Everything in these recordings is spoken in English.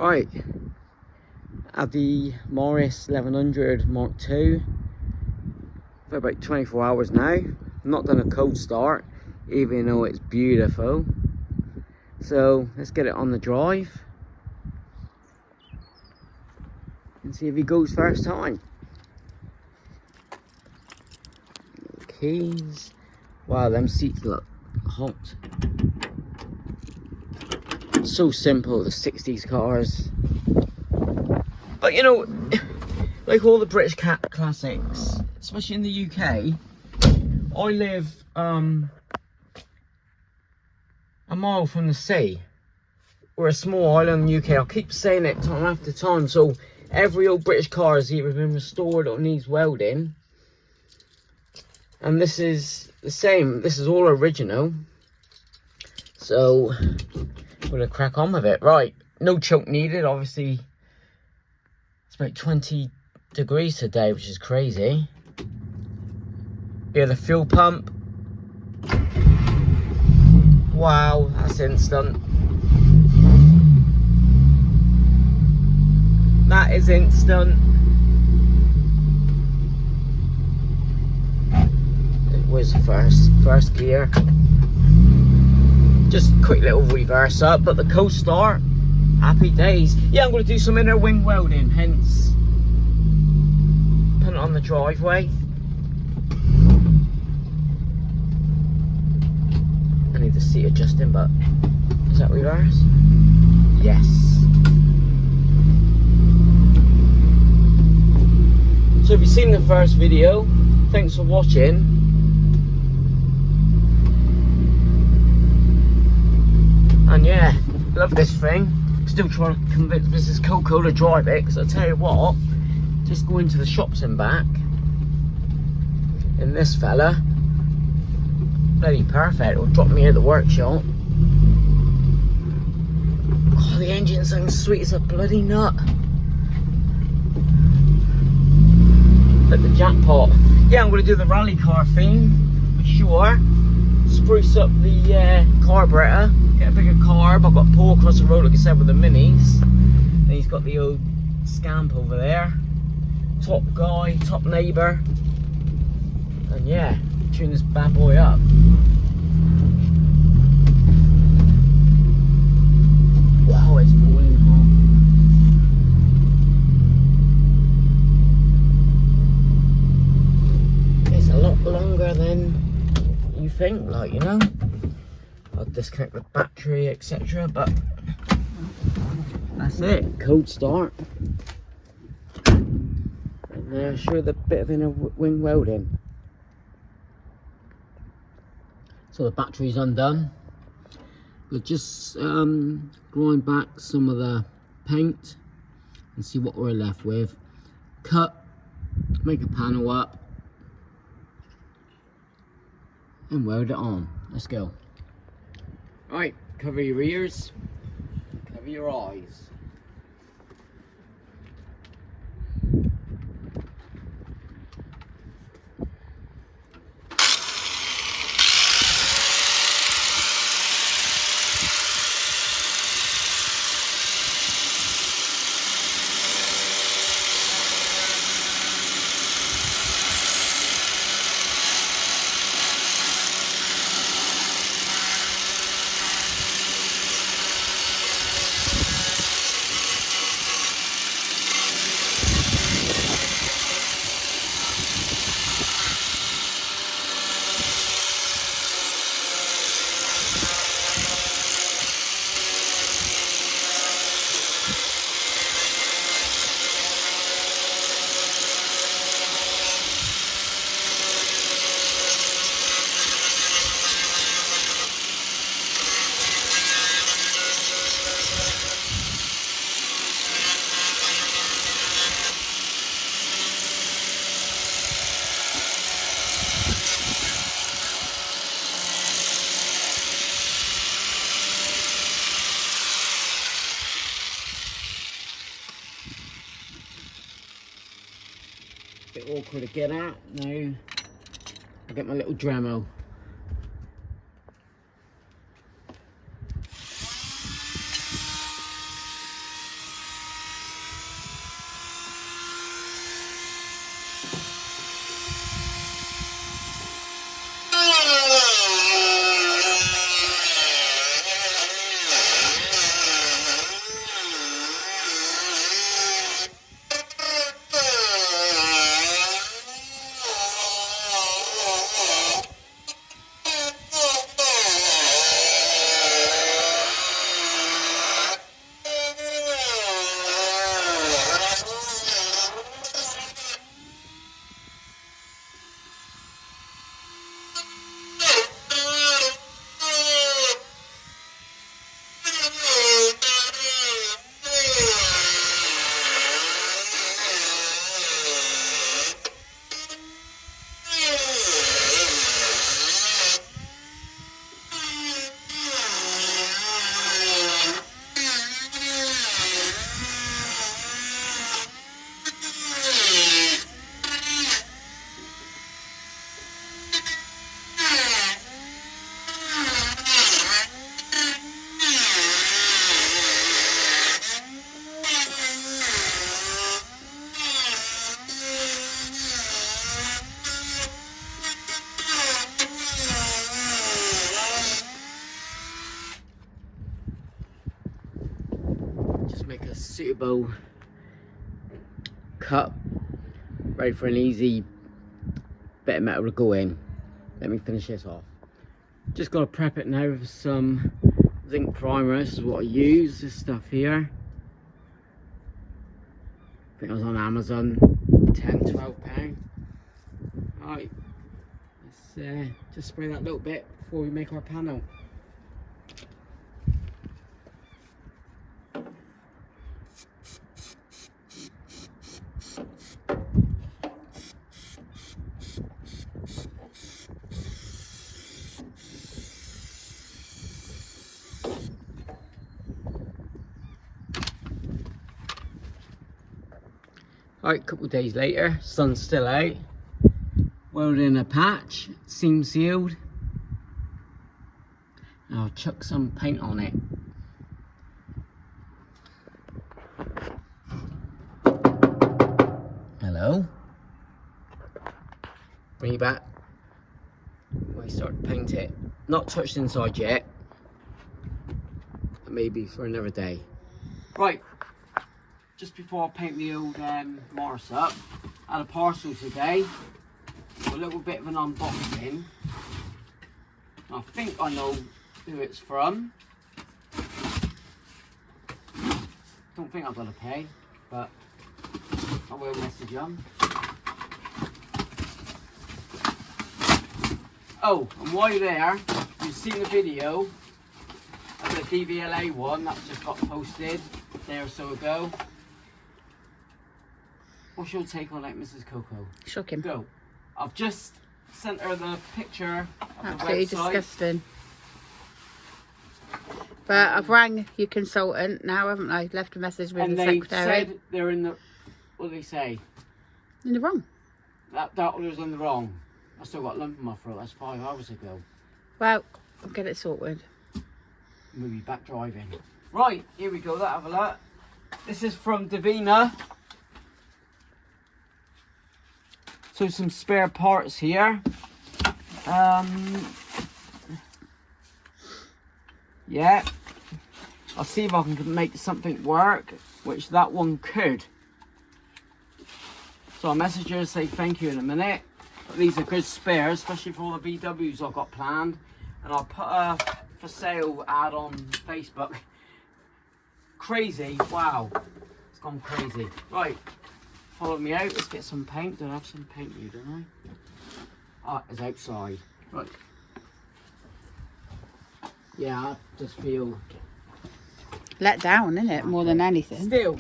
Right, at the Morris 1100 Mark II for about 24 hours now. I've not done a cold start, even though it's beautiful. So let's get it on the drive and see if he goes first time. Keys. Wow, them seats look hot. So simple, the 60s cars. But you know, like all the British classics, especially in the UK, I live a mile from the sea. We're a small island in the UK. I'll keep saying it time after time. So every old British car has either been restored or needs welding. And this is the same. This is all original. So we're gonna crack on with it. Right, no choke needed. Obviously, it's about 20 degrees today, which is crazy. Hear the fuel pump. Wow, that's instant. That is instant. Where's the first gear? Just quick little reverse up, but the cold start, happy days. Yeah, I'm going to do some inner wing welding, hence put it on the driveway. I need the seat adjusting, but is that reverse? Yes. So if you've seen the first video, thanks for watching. And yeah, love this thing. Still trying to convince Mrs. Coco to drive it, because I tell you what, just going to the shops and back in this fella, bloody perfect. It'll drop me at the workshop. Oh, the engine sounds sweet as a bloody nut. But the jackpot. Yeah, I'm going to do the rally car theme for sure. Spruce up the carburetor, get a bigger carb. I've got Paul across the road, like I said, with the minis, and he's got the old Scamp over there. Top guy, top neighbour, and yeah, tune this bad boy up. Wow, it's boiling hot. It's a lot longer than you think, like, you know. I'll disconnect the battery, etc. But that's it. Cold start. And show the bit of inner wing welding. So the battery's undone. We'll just grind back some of the paint and see what we're left with. Cut, make a panel up, and weld it on. Let's go. Right, cover your ears, cover your eyes. Bit awkward to get at. Now I'll get my little Dremel. Just make a suitable cut, ready for an easy bit of metal to go in. Let me finish this off. Just got to prep it now with some zinc primer. This is what I use, this stuff here. I think it was on Amazon, £10–12. Right, let's just spray that little bit before we make our panel. Alright, a couple of days later, sun's still out. Welding a patch, seam sealed. And I'll chuck some paint on it. Hello. Bring it back. I start to paint it. Not touched inside yet. Maybe for another day. Right. Just before I paint the old Morris up, I had a parcel today, a little bit of an unboxing. I think I know who it's from. Don't think I've got to pay, but I will message them. Oh, and while you're there, you've seen the video of the DVLA one that just got posted a day or so ago. What's your take on it, Mrs. Coco? Shocking. Go. I've just sent her the picture of Absolutely the website. Disgusting. But I've rang your consultant now, haven't I? Left a message with and the they secretary. said they're in the, what do they say? In the wrong. That was in the wrong. I still got a lump in my throat. That's 5 hours ago. Well, I'll get it sorted. We'll be back driving. Right, here we go. Let's have a look. This is from Davina. So some spare parts here. Yeah. I'll see if I can make something work, which that one could. So I'll message her and say thank you in a minute. But these are good spares, especially for all the VWs I've got planned. And I'll put a for sale ad on Facebook. Crazy, wow. It's gone crazy. Right. Follow me out, let's get some paint. Do I have some paint here, don't I? Ah, it's outside. Right. Yeah, I just feel Let down, isn't it? More than anything. still.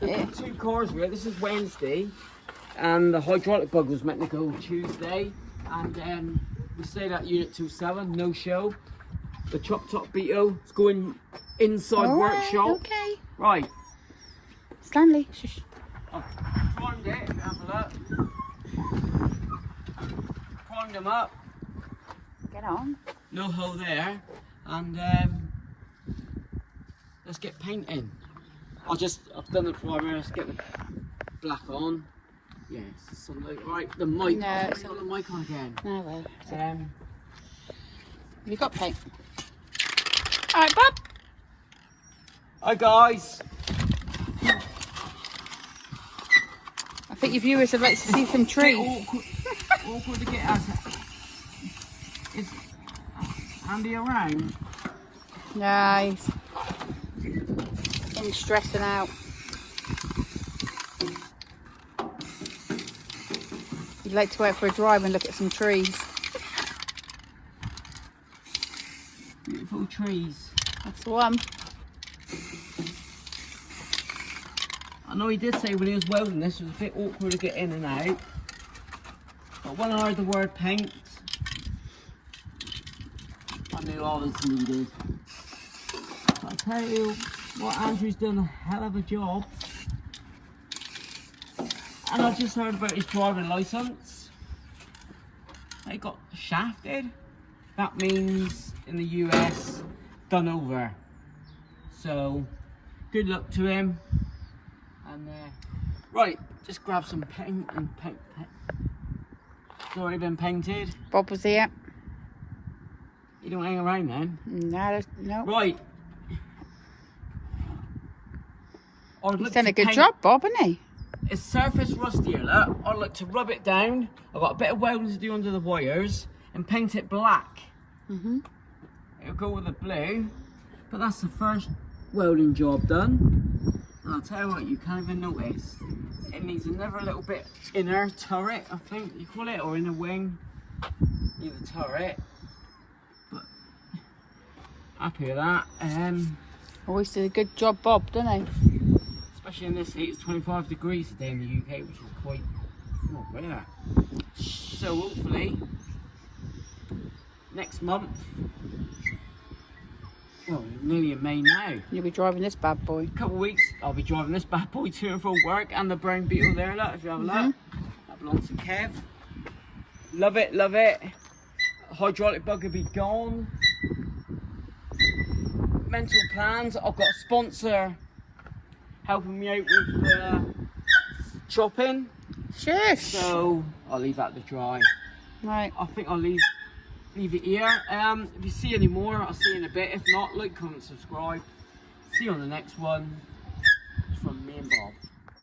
The Yeah. 2 cars were, this is Wednesday, and the hydraulic bug was meant to go Tuesday, and we stayed at unit 27, no show. The chop top Beetle is going inside workshop. Okay. Right. Stanley. Shush. I've primed it, have a look. Primed them up, Get on. no hole there, and let's get painting. I've done the primer, let's get the black on. Yes, sunlight. Right, the mic. No, I've it's got the mic on again. Oh well. Um, Have you got paint? Alright, Bob. hi guys. I think your viewers would like to see some trees. Awkward to get us. Is Andy around? Nice. I'm stressing out. You'd like to go out for a drive and look at some trees. Beautiful trees. That's the one. I know he did say when he was welding this, it was a bit awkward to get in and out. But when I heard the word paint, I knew I was needed. But I tell you what, Andrew's done a hell of a job. And I just heard about his driving licence. He got shafted. That means in the US, done over. So, good luck to him. And right, just grab some paint and paint. It's already been painted. Bob was here. You don't hang around then. No, no. Right. He's done a good job, Bob, hasn't he? It's surface rustier, look. I'd like to rub it down. I've got a bit of welding to do under the wires and paint it black. It'll go with the blue, but that's the first welding job done. And I'll tell you what, you can't even notice. It needs another little bit inner turret, I think you call it, or inner wing. Need a turret. But happy with that. Always did a good job, Bob, didn't he? Especially in this heat, it's 25 degrees today in the UK, which is quite rare. So hopefully, next month, well, nearly in May now. You'll be driving this bad boy. Couple of weeks, I'll be driving this bad boy to and from work, and the brown beetle there, look, if you have a look. That belongs to Kev. Love it, love it. Hydraulic bug will be gone. Mental plans, I've got a sponsor helping me out with chopping. Shush. So I'll leave that to dry. Right. I think I'll leave it here. If you see any more, I'll see you in a bit. If not, like, comment, subscribe. See you on the next one.